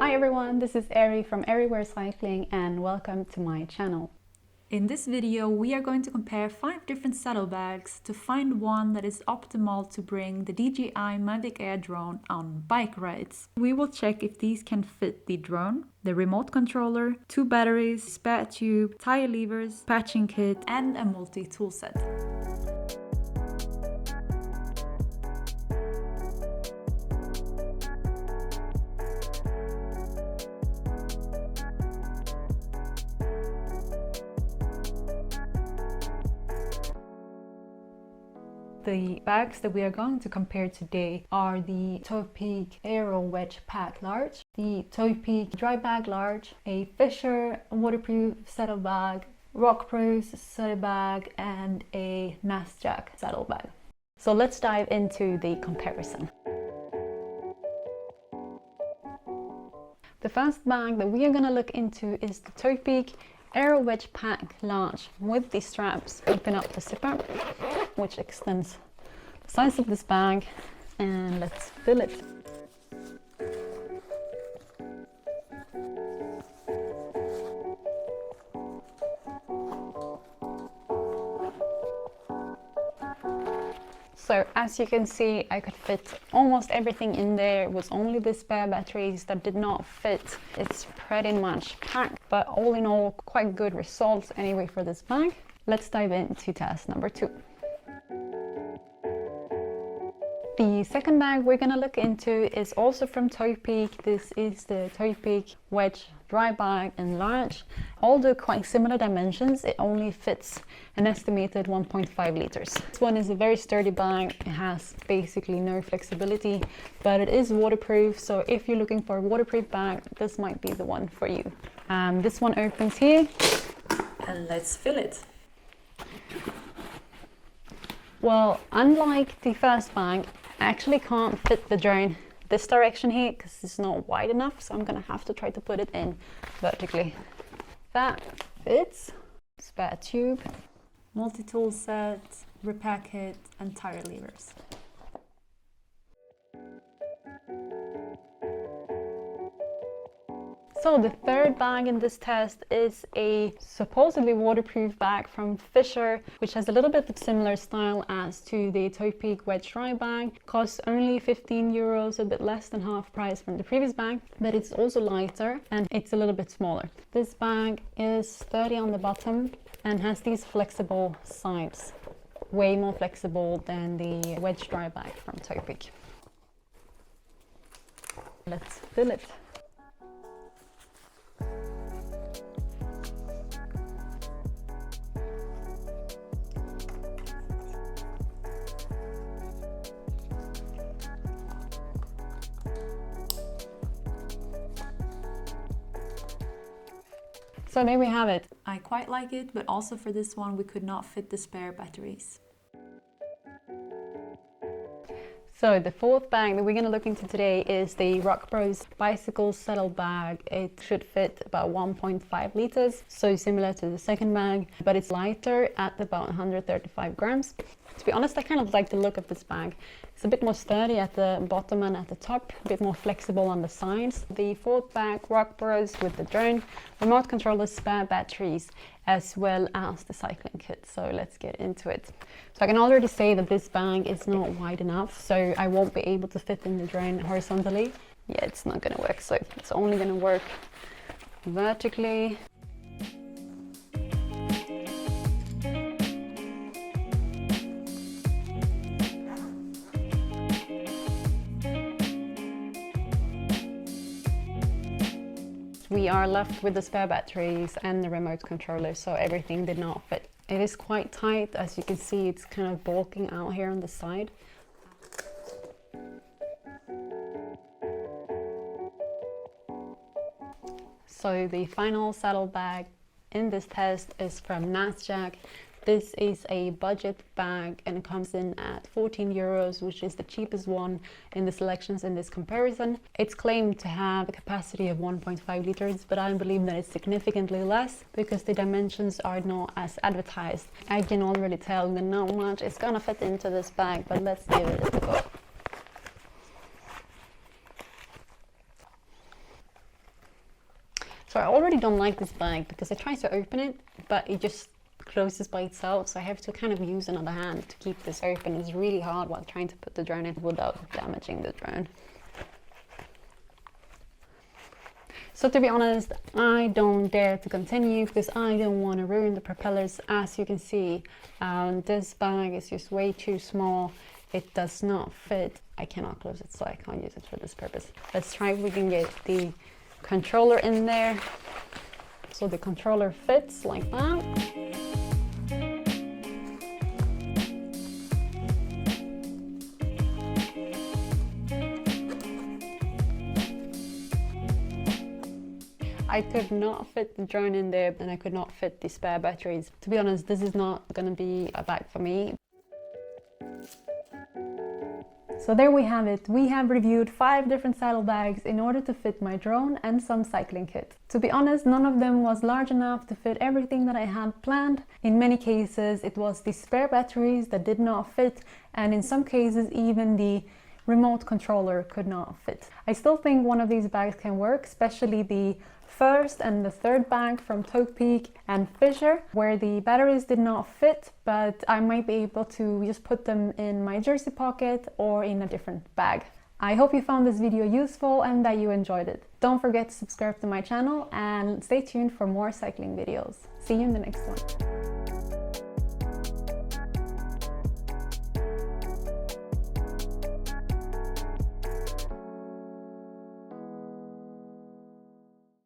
Hi everyone, this is Aero from Everywhere Cycling and welcome to my channel. In this video, we are going to compare 5 different saddlebags to find one that is optimal to bring the DJI Mavic Air Drone on bike rides. We will check if these can fit the drone, the remote controller, 2 batteries, spare tube, tire levers, patching kit, and a multi-tool set. The bags that we are going to compare today are the Topeak Aero Wedge Pack Large, the Topeak Drybag Large, a Fischer waterproof saddlebag, Rockbros saddlebag, and a Nasjac saddlebag. So let's dive into the comparison. The first bag that we are going to look into is the Topeak Aero Wedge Pack Large. With the straps, open up the zipper, which extends the size of this bag, and let's fill it. So as you can see, I could fit almost everything in there. It was only the spare batteries that did not fit. It's pretty much packed, but all in all, quite good results anyway for this bag. Let's dive into task number 2. The second bag we're going to look into is also from Topeak. This is the Topeak Wedge Drybag in large. Although quite similar dimensions, it only fits an estimated 1.5 liters. This one is a very sturdy bag. It has basically no flexibility, but it is waterproof. So if you're looking for a waterproof bag, this might be the one for you. This one opens here, and let's fill it. Well, unlike the first bag, I actually can't fit the drone this direction here because it's not wide enough, so I'm gonna have to try to put it in vertically. That fits. Spare tube, Multi-tool set, repair kit, and tire levers. So the third bag in this test is a supposedly waterproof bag from Fischer, which has a little bit of similar style as to the Topeak Wedge Drybag. Costs only 15 euros, a bit less than half price from the previous bag, but it's also lighter and it's a little bit smaller. This bag is sturdy on the bottom and has these flexible sides, way more flexible than the Wedge Drybag from Topeak. Let's fill it. So there we have it. I quite like it, but also for this one we could not fit the spare batteries. So the fourth bag that we're going to look into today is the Rockbros bicycle saddle bag. It should fit about 1.5 liters, so similar to the second bag, but it's lighter at about 135 grams. To be honest, I kind of like the look of this bag. It's a bit more sturdy at the bottom and at the top, a bit more flexible on the sides. The fourth bag, Rockbros with the drone, remote controller, spare batteries, as well as the cycling kit. So let's get into it. So I can already say that this bag is not wide enough, so I won't be able to fit in the drone horizontally. Yeah, it's not going to work, so it's only going to work vertically. We are left with the spare batteries and the remote controller, so everything did not fit. It is quite tight, as you can see. It's kind of bulking out here on the side. So the final saddlebag in this test is from Nasjac. This is a budget bag and it comes in at 14 euros, which is the cheapest one in the selections in this comparison. It's claimed to have a capacity of 1.5 liters, but I believe that it's significantly less because the dimensions are not as advertised. I can already tell that not much is gonna fit into this bag, but let's give it a go. So I already don't like this bag because I try to open it, but it just closes by itself. So I have to kind of use another hand to keep this open. It's really hard while trying to put the drone in without damaging the drone. So to be honest, I don't dare to continue because I don't want to ruin the propellers. As you can see, this bag is just way too small. It does not fit. I cannot close it, so I can't use it for this purpose. Let's try if we can get the controller in there. So the controller fits like that. I could not fit the drone in there, and I could not fit the spare batteries. To be honest, this is not gonna be a bag for me. So there we have it. We have reviewed 5 different saddlebags in order to fit my drone and some cycling kit. To be honest, none of them was large enough to fit everything that I had planned. In many cases, it was the spare batteries that did not fit, and in some cases, even the remote controller could not fit. I still think one of these bags can work, especially the first and the third bag from Topeak and Fischer, where the batteries did not fit, but I might be able to just put them in my jersey pocket or in a different bag. I hope you found this video useful and that you enjoyed it. Don't forget to subscribe to my channel and stay tuned for more cycling videos. See you in the next one.